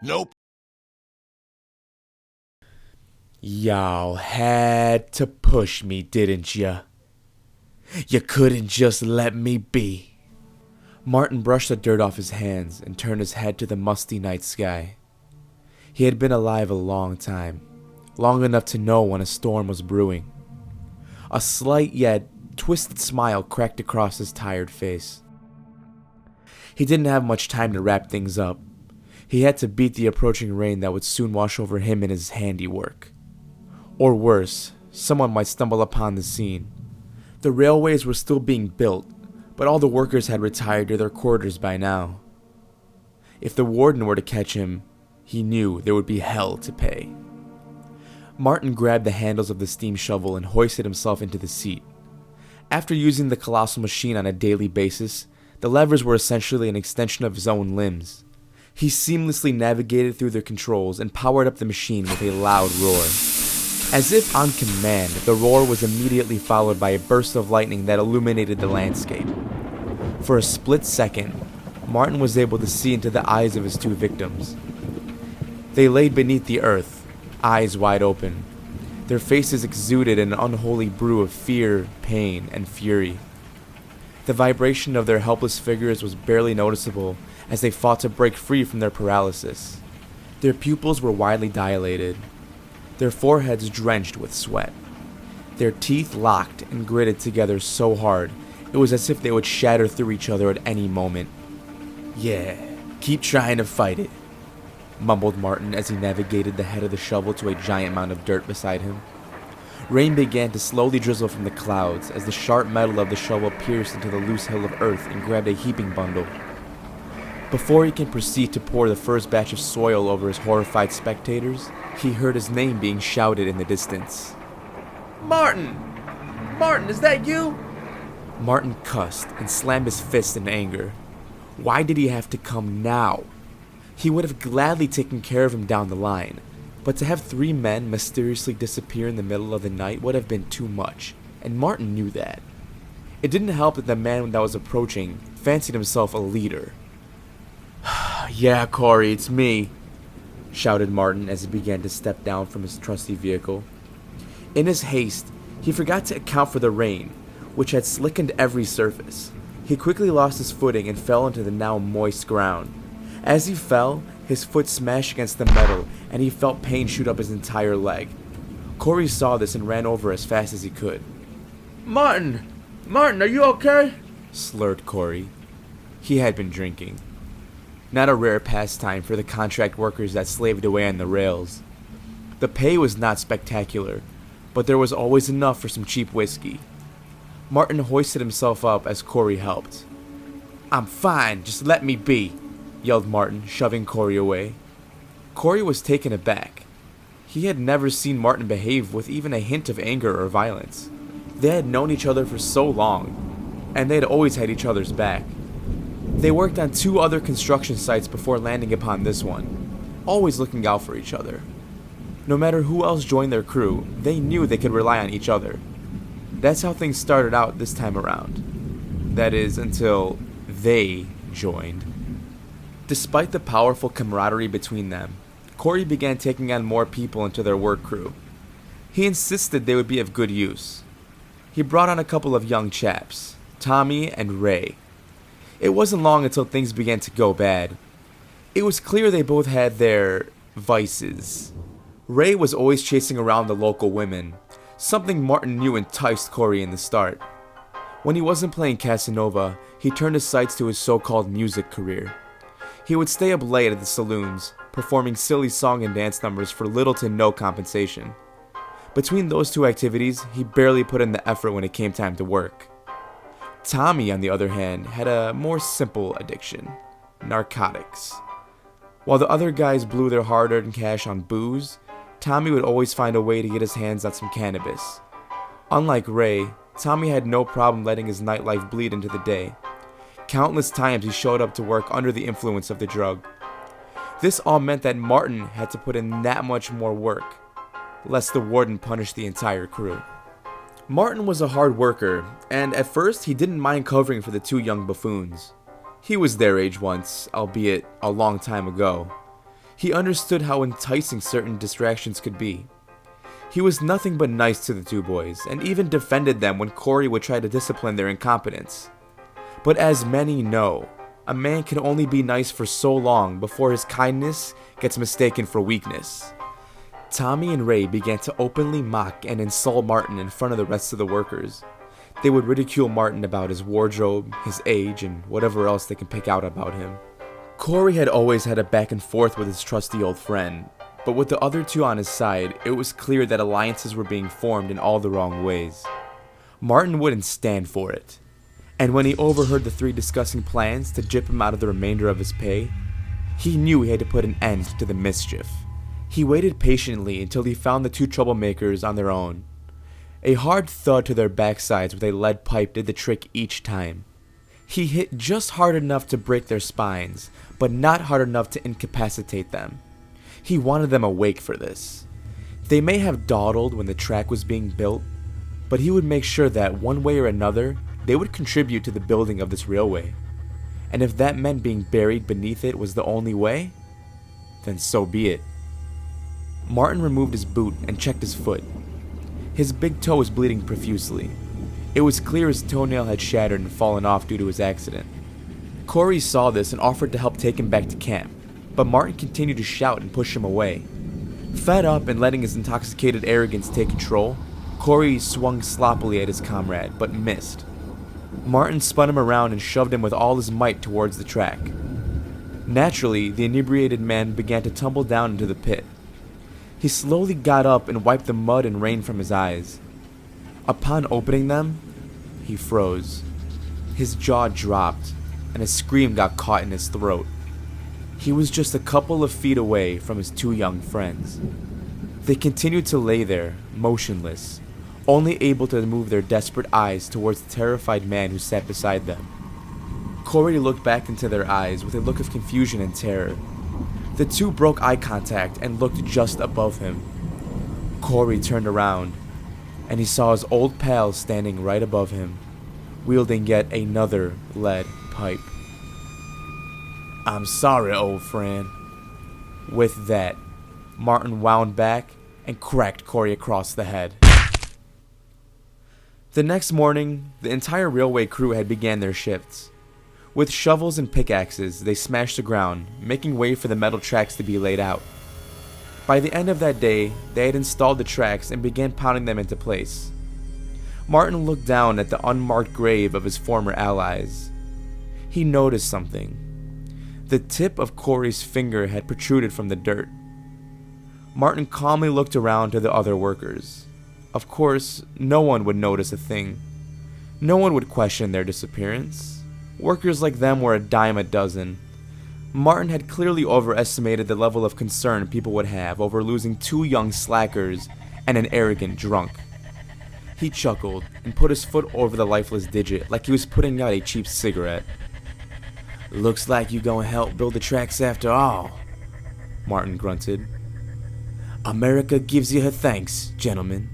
Nope. Y'all had to push me, didn't ya? You couldn't just let me be. Martin brushed the dirt off his hands and turned his head to the musty night sky. He had been alive a long time, long enough to know when a storm was brewing. A slight yet twisted smile cracked across his tired face. He didn't have much time to wrap things up. He had to beat the approaching rain that would soon wash over him and his handiwork. Or worse, someone might stumble upon the scene. The railways were still being built, but all the workers had retired to their quarters by now. If the warden were to catch him, he knew there would be hell to pay. Martin grabbed the handles of the steam shovel and hoisted himself into the seat. After using the colossal machine on a daily basis, the levers were essentially an extension of his own limbs. He seamlessly navigated through their controls and powered up the machine with a loud roar. As if on command, the roar was immediately followed by a burst of lightning that illuminated the landscape. For a split second, Martin was able to see into the eyes of his two victims. They laid beneath the earth, eyes wide open. Their faces exuded an unholy brew of fear, pain, and fury. The vibration of their helpless figures was barely noticeable as they fought to break free from their paralysis. Their pupils were widely dilated, their foreheads drenched with sweat. Their teeth locked and gritted together so hard, it was as if they would shatter through each other at any moment. "Yeah, keep trying to fight it," mumbled Martin as he navigated the head of the shovel to a giant mound of dirt beside him. Rain began to slowly drizzle from the clouds as the sharp metal of the shovel pierced into the loose hill of earth and grabbed a heaping bundle. Before he can proceed to pour the first batch of soil over his horrified spectators, he heard his name being shouted in the distance. "Martin! Martin, is that you?" Martin cussed and slammed his fist in anger. Why did he have to come now? He would have gladly taken care of him down the line, but to have three men mysteriously disappear in the middle of the night would have been too much, and Martin knew that. It didn't help that the man that was approaching fancied himself a leader. "Yeah, Corey, it's me," shouted Martin as he began to step down from his trusty vehicle. In his haste, he forgot to account for the rain, which had slickened every surface. He quickly lost his footing and fell into the now moist ground. As he fell, his foot smashed against the metal, and he felt pain shoot up his entire leg. Corey saw this and ran over as fast as he could. "Martin! Martin, are you okay?" slurred Corey. He had been drinking. Not a rare pastime for the contract workers that slaved away on the rails. The pay was not spectacular, but there was always enough for some cheap whiskey. Martin hoisted himself up as Corey helped. "I'm fine, just let me be," yelled Martin, shoving Corey away. Corey was taken aback. He had never seen Martin behave with even a hint of anger or violence. They had known each other for so long, and they had always had each other's back. They worked on 2 other construction sites before landing upon this one, always looking out for each other. No matter who else joined their crew, they knew they could rely on each other. That's how things started out this time around. That is, until they joined. Despite the powerful camaraderie between them, Corey began taking on more people into their work crew. He insisted they would be of good use. He brought on a couple of young chaps, Tommy and Ray. It wasn't long until things began to go bad. It was clear they both had their vices. Ray was always chasing around the local women, something Martin knew enticed Corey in the start. When he wasn't playing Casanova, he turned his sights to his so-called music career. He would stay up late at the saloons, performing silly song and dance numbers for little to no compensation. Between those two activities, he barely put in the effort when it came time to work. Tommy, on the other hand, had a more simple addiction: narcotics. While the other guys blew their hard-earned cash on booze, Tommy would always find a way to get his hands on some cannabis. Unlike Ray, Tommy had no problem letting his nightlife bleed into the day. Countless times he showed up to work under the influence of the drug. This all meant that Martin had to put in that much more work, lest the warden punish the entire crew. Martin was a hard worker, and at first he didn't mind covering for the 2 young buffoons. He was their age once, albeit a long time ago. He understood how enticing certain distractions could be. He was nothing but nice to the two boys, and even defended them when Corey would try to discipline their incompetence. But as many know, a man can only be nice for so long before his kindness gets mistaken for weakness. Tommy and Ray began to openly mock and insult Martin in front of the rest of the workers. They would ridicule Martin about his wardrobe, his age, and whatever else they can pick out about him. Corey had always had a back and forth with his trusty old friend, but with the other two on his side, it was clear that alliances were being formed in all the wrong ways. Martin wouldn't stand for it, and when he overheard the three discussing plans to gyp him out of the remainder of his pay, he knew he had to put an end to the mischief. He waited patiently until he found the two troublemakers on their own. A hard thud to their backsides with a lead pipe did the trick each time. He hit just hard enough to break their spines, but not hard enough to incapacitate them. He wanted them awake for this. They may have dawdled when the track was being built, but he would make sure that one way or another, they would contribute to the building of this railway. And if that meant being buried beneath it was the only way, then so be it. Martin removed his boot and checked his foot. His big toe was bleeding profusely. It was clear his toenail had shattered and fallen off due to his accident. Corey saw this and offered to help take him back to camp, but Martin continued to shout and push him away. Fed up and letting his intoxicated arrogance take control, Corey swung sloppily at his comrade, but missed. Martin spun him around and shoved him with all his might towards the track. Naturally, the inebriated man began to tumble down into the pit. He slowly got up and wiped the mud and rain from his eyes. Upon opening them, he froze. His jaw dropped, and a scream got caught in his throat. He was just a couple of feet away from his two young friends. They continued to lay there, motionless, only able to move their desperate eyes towards the terrified man who sat beside them. Corey looked back into their eyes with a look of confusion and terror. The two broke eye contact and looked just above him. Corey turned around, and he saw his old pal standing right above him, wielding yet another lead pipe. "I'm sorry, old friend." With that, Martin wound back and cracked Corey across the head. The next morning, the entire railway crew had began their shifts. With shovels and pickaxes, they smashed the ground, making way for the metal tracks to be laid out. By the end of that day, they had installed the tracks and began pounding them into place. Martin looked down at the unmarked grave of his former allies. He noticed something. The tip of Corey's finger had protruded from the dirt. Martin calmly looked around to the other workers. Of course, no one would notice a thing. No one would question their disappearance. Workers like them were a dime a dozen. Martin had clearly overestimated the level of concern people would have over losing two young slackers and an arrogant drunk. He chuckled and put his foot over the lifeless digit like he was putting out a cheap cigarette. "Looks like you gonna help build the tracks after all," Martin grunted. "America gives you her thanks, gentlemen."